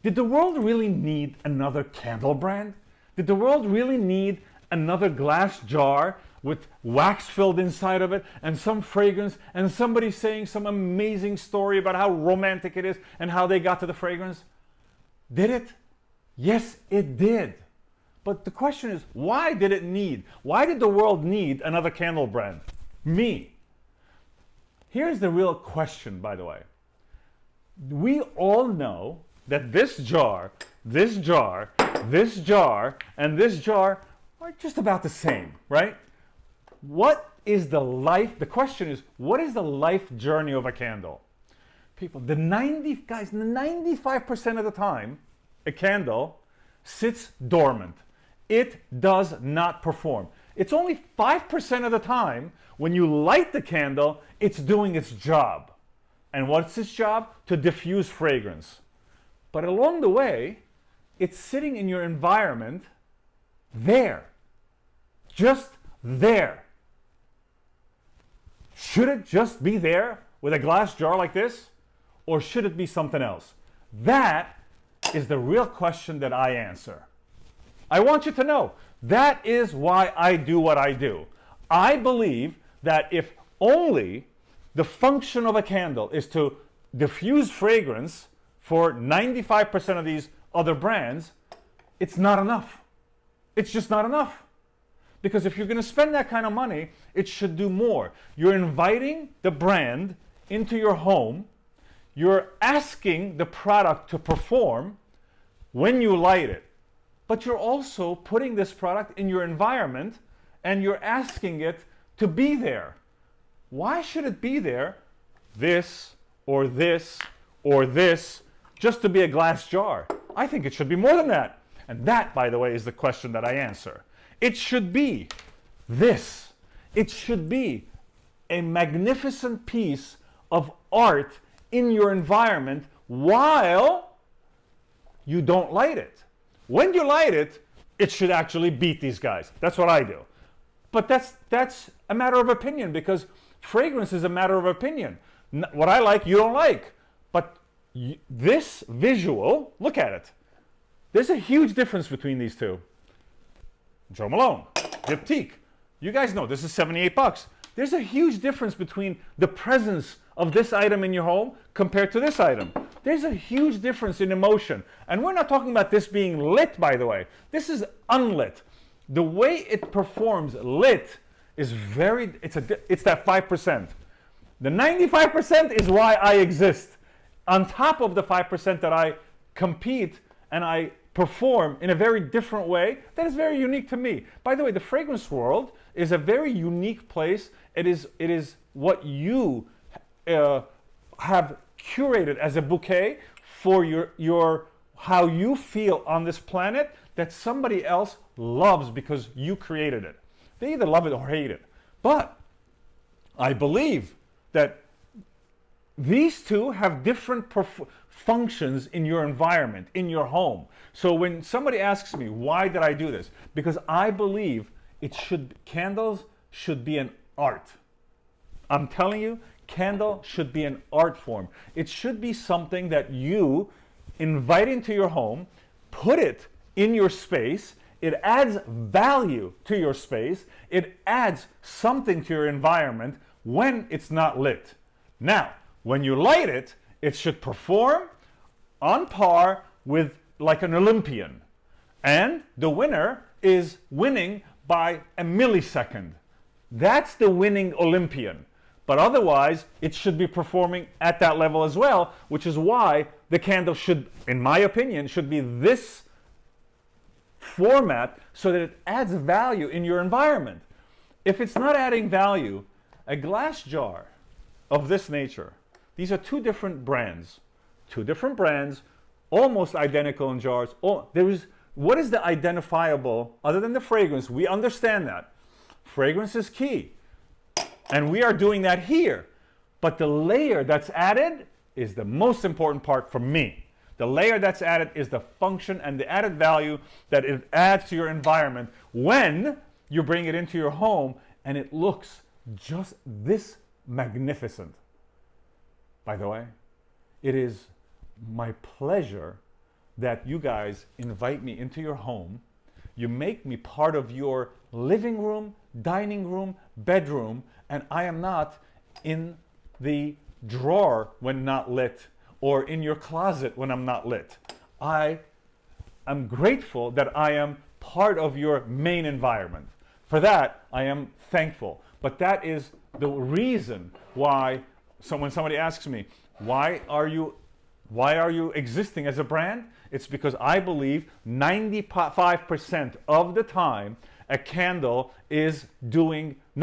Did the world really need another candle brand? Did the world really need another glass jar with wax filled inside of it and some fragrance and somebody saying some amazing story about how romantic it is and how they got to the fragrance? Did it? Yes, it did. But the question is, why did it need? Why did the world need another candle brand? Me. Here's the real question, by the way. We all know that this jar, this jar, this jar, and this jar are just about the same, right? What is the life, the question is, what is the life journey of a candle? People, the 95% of the time, a candle sits dormant. It does not perform. It's only 5% of the time when you light the candle, it's doing its job. And what's its job? To diffuse fragrance. But along the way, it's sitting in your environment there. Just there. Should it just be there with a glass jar like this? Or should it be something else? That is the real question that I answer. I want you to know, that is why I do what I do. I believe that if only the function of a candle is to diffuse fragrance for 95% of these other brands, it's not enough. It's just not enough. Because if you're going to spend that kind of money, it should do more. You're inviting the brand into your home. You're asking the product to perform when you light it. But you're also putting this product in your environment and you're asking it to be there. Why should it be there, this or this or this, just to be a glass jar? I think it should be more than that. And that, by the way, is the question that I answer. It should be this. It should be a magnificent piece of art in your environment while you don't light it. When you light it, it should actually beat these guys. That's what I do. But that's a matter of opinion, because fragrance is a matter of opinion. What I like, you don't like. But this visual, look at it. There's a huge difference between these two. Joe Malone, Diptyque. You guys know this is $78. There's a huge difference between the presence of this item in your home compared to this item. There's a huge difference in emotion. And we're not talking about this being lit, by the way. This is unlit. The way it performs lit is it's that 5%. The 95% is why I exist. On top of the 5% that I compete and I perform in a very different way that is very unique to me. By the way, the fragrance world is a very unique place. It is what you have curated as a bouquet for your how you feel on this planet that somebody else loves because you created it. They either love it or hate it. But I believe that these two have different functions in your environment, in your home. So when somebody asks me, why did I do this? Because I believe candles should be an art. I'm telling you, candle should be an art form. It should be something that you invite into your home, put it in your space. It adds value to your space. It adds something to your environment when it's not lit. Now, when you light it, it should perform on par with like an Olympian. And the winner is winning by a millisecond. That's the winning Olympian. But otherwise, it should be performing at that level as well, which is why the candle should, in my opinion, should be this format so that it adds value in your environment. If it's not adding value, a glass jar of this nature, these are two different brands, almost identical in jars. What is the identifiable, other than the fragrance? We understand that. Fragrance is key. And we are doing that here. But the layer that's added is the most important part for me. The layer that's added is the function and the added value that it adds to your environment when you bring it into your home and it looks just this magnificent. By the way, it is my pleasure that you guys invite me into your home. You make me part of your living room, dining room, bedroom, and I am not in the drawer when not lit or in your closet when I'm not lit. I am grateful that I am part of your main environment. For that, I am thankful. But that is the reason why, when somebody asks me, why are you existing as a brand? It's because I believe 95% of the time a candle is doing not